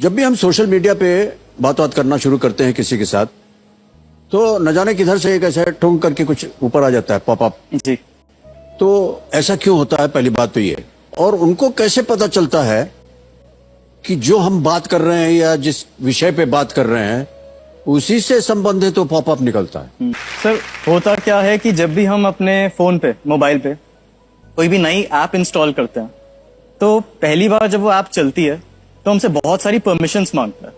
जब भी हम सोशल मीडिया पे बात करना शुरू करते हैं किसी के साथ, तो न जाने किधर से एक ऐसा ठुंक करके कुछ ऊपर आ जाता है, पॉपअप जी। तो ऐसा क्यों होता है? पहली बात तो ये, और उनको कैसे पता चलता है कि जो हम बात कर रहे हैं या जिस विषय पे बात कर रहे हैं उसी से संबंधित तो पॉपअप निकलता है? सर, होता क्या है कि जब भी हम अपने फोन पे, मोबाइल पे कोई भी नई ऐप इंस्टॉल करते हैं, तो पहली बार जब वो ऐप चलती है तो हमसे बहुत सारी परमिशंस मांगता है।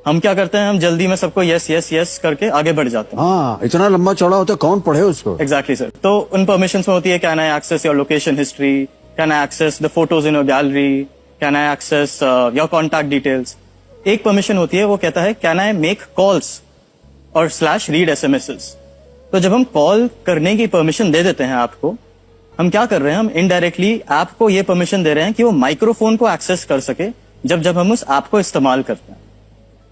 हम क्या करते हैं, हम जल्दी में सबको यस यस यस करके आगे बढ़ जाते हैं। हाँ, इतना लंबा चौड़ा होता है, कौन पढ़े उसको? Exactly sir. तो उन परमिशंस में होती है, can I access your location history, can I access the photos in your gallery, can I access your contact details. एक परमिशन होती है, वो कहता है कैन आई मेक कॉल्स और / रीड एसएमएसेस। तो जब हम कॉल करने की परमिशन दे देते हैं आपको, हम क्या कर रहे हैं, हम इनडायरेक्टली ऐप को ये परमिशन दे रहे हैं कि वो माइक्रोफोन को एक्सेस कर सके जब जब हम उस ऐप को इस्तेमाल करते हैं।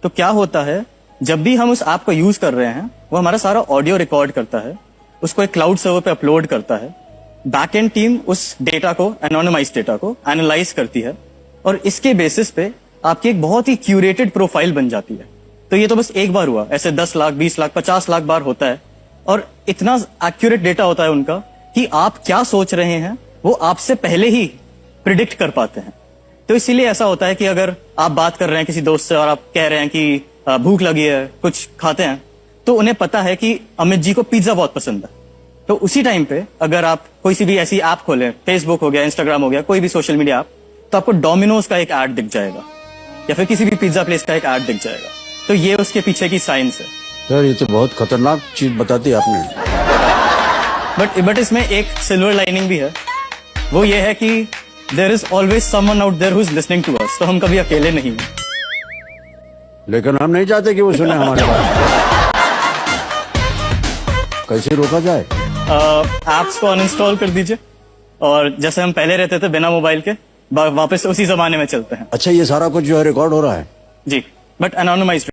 तो क्या होता है, जब भी हम उस ऐप को यूज कर रहे हैं, वो हमारा सारा ऑडियो रिकॉर्ड करता है, उसको एक क्लाउड सर्वर पे अपलोड करता है। बैक एंड टीम उस डेटा को, एनोनिमाइज डेटा को एनालाइज करती है और इसके बेसिस पे आपकी एक बहुत ही क्यूरेटेड प्रोफाइल बन जाती है। तो ये तो बस एक बार हुआ, ऐसे 10 लाख, 20 लाख, 50 लाख बार होता है और इतना एक्यूरेट डेटा होता है उनका कि आप क्या सोच रहे हैं वो आपसे पहले ही प्रिडिक्ट कर पाते हैं। तो इसीलिए ऐसा होता है कि अगर आप बात कर रहे हैं किसी दोस्त से और आप कह रहे हैं कि भूख लगी है, कुछ खाते हैं, तो उन्हें पता है कि अमित जी को पिज्जा बहुत पसंद है। तो उसी टाइम पे अगर आप कोई सी भी ऐसी ऐप खोलें, फेसबुक हो गया, इंस्टाग्राम हो गया, कोई भी सोशल मीडिया ऐप, तो आपको डोमिनोज का एक ऐड दिख जाएगा या फिर किसी भी पिज्जा प्लेस का एक ऐड दिख जाएगा। तो ये उसके पीछे की साइंस है। यार, ये तो बहुत खतरनाक चीज बताती आपने। बट इसमें एक सिल्वर लाइनिंग भी है, वो ये है कि there is always someone out there who is listening to us. तो हम कभी अकेले नहीं हैं। लेकिन हम नहीं चाहते कि वो सुने हमारे बात। कैसे रोका जाए? ऐप्स को अनइंस्टॉल कर दीजिए और जैसे हम पहले रहते थे बिना मोबाइल के, वापस उसी जमाने में चलते हैं। अच्छा, ये सारा कुछ जो है रिकॉर्ड हो रहा है? जी, बट एनोनिमाइज्ड।